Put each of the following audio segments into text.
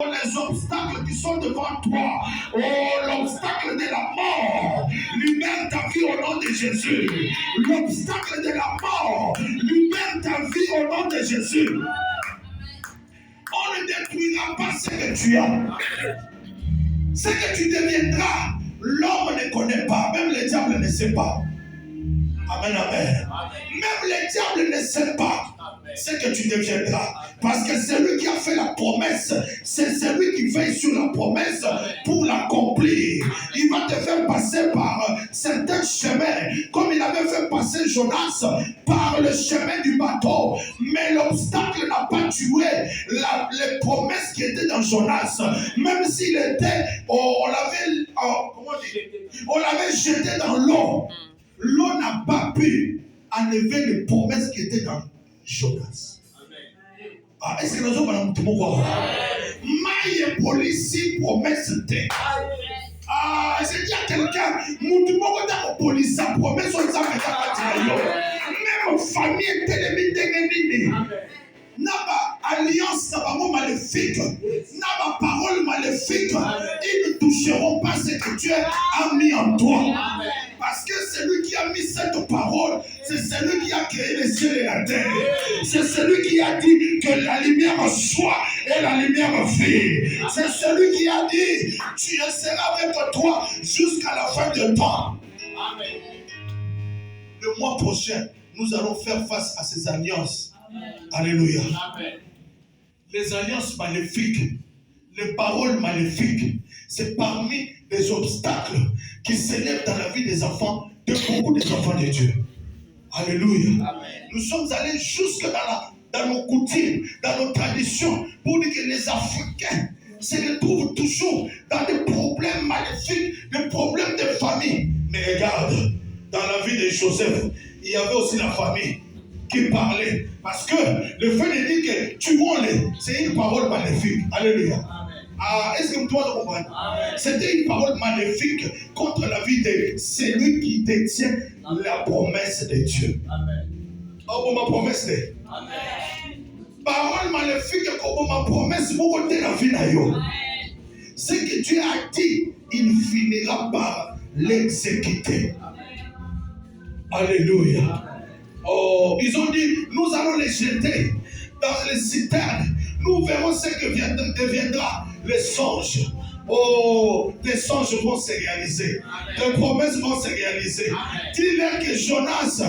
Les obstacles qui sont devant toi, oh l'obstacle de la mort, libère ta vie au nom de Jésus. L'obstacle de la mort, libère ta vie au nom de Jésus. On ne détruira pas ce que tu as. Ce que tu deviendras, l'homme ne connaît pas, même le diable ne sait pas. Amen, amen. Même le diable ne sait pas ce que tu deviendras. Parce que c'est lui qui a fait la promesse. C'est celui qui veille sur la promesse pour l'accomplir. Il va te faire passer par certains chemins, comme il avait fait passer Jonas par le chemin du bateau. Mais l'obstacle n'a pas tué les promesses qui étaient dans Jonas. Même s'il était, on l'avait jeté dans l'eau. L'eau n'a pas pu enlever les promesses qui étaient dans Jonas. Ah, est-ce que nous avons tout le monde? Maïe police promesse de. Ah, je dis à quelqu'un, tout le monde a police promesse on s'en met à même famille télémine. Naba alliance naba maléfique, naba parole maléfique, ils ne toucheront pas ce que Dieu a mis en toi. Parce que celui qui a mis cette parole, c'est celui qui a créé les cieux et la terre. C'est celui qui a dit que la lumière soit et la lumière vit. C'est celui qui a dit, tu seras avec toi jusqu'à la fin du temps. Amen. Le mois prochain, nous allons faire face à ces alliances. Amen. Alléluia. Amen. Les alliances maléfiques, les paroles maléfiques, c'est parmi les obstacles qui s'élèvent dans la vie des enfants, de beaucoup des enfants de Dieu. Alléluia. Amen. Nous sommes allés jusque dans nos coutumes, dans nos traditions, pour dire que les Africains se retrouvent toujours dans des problèmes maléfiques, des problèmes de famille. Mais regarde, dans la vie de Joseph, il y avait aussi la famille qui parlait. Parce que le fait de dire que tuons-les, c'est une parole maléfique. Alléluia. Ah, est-ce que vous dois comprendre? C'était une parole maléfique contre la vie de celui qui détient la promesse de Dieu. Amen. Oh, ma promesse de. Amen. Parole maléfique comme ma promesse pour côté la vie d'ailleurs. Ce que Dieu a dit, il finira par l'exécuter. Alléluia. Oh, ils ont dit, nous allons les jeter dans les citernes. Nous verrons ce que deviendra les songes. Oh, les songes vont se réaliser. Les promesses vont se réaliser. Dis-leur que Jonas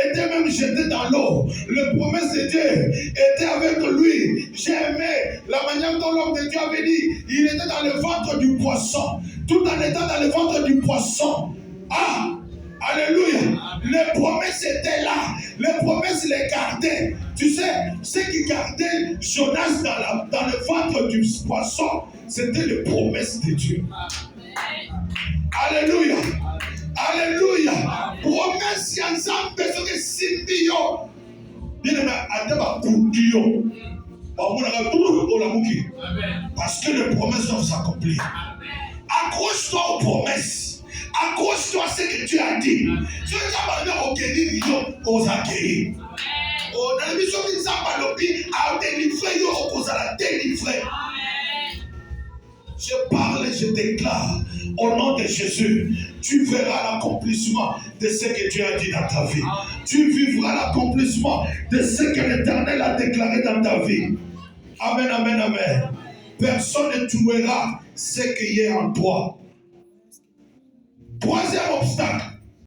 était même jeté dans l'eau. Les promesses de Dieu étaient avec lui. J'ai aimé la manière dont l'homme de Dieu avait dit. Il était dans le ventre du poisson. Tout en étant dans le ventre du poisson. Ah! Alléluia. Les promesses étaient là. Les promesses les gardaient. Tu sais, ceux qui gardaient Jonas dans le ventre du poisson, c'était les promesses de Dieu. Alléluia. Alléluia. Promesse ensemble que Simbio. Parce que les promesses doivent s'accomplir. Accroche-toi aux promesses. Accroche-toi à ce que Dieu a dit. Si tu as besoin de guérir, on va guérir. Dans la mission de Zambalobi, à délivrer, on va délivrer. Je parle et je déclare au nom de Jésus, tu verras l'accomplissement de ce que Dieu a dit dans ta vie. Tu vivras l'accomplissement de ce que l'Éternel a déclaré dans ta vie. Amen, amen, amen. Personne ne tuera ce qui est en toi. Troisième obstacle,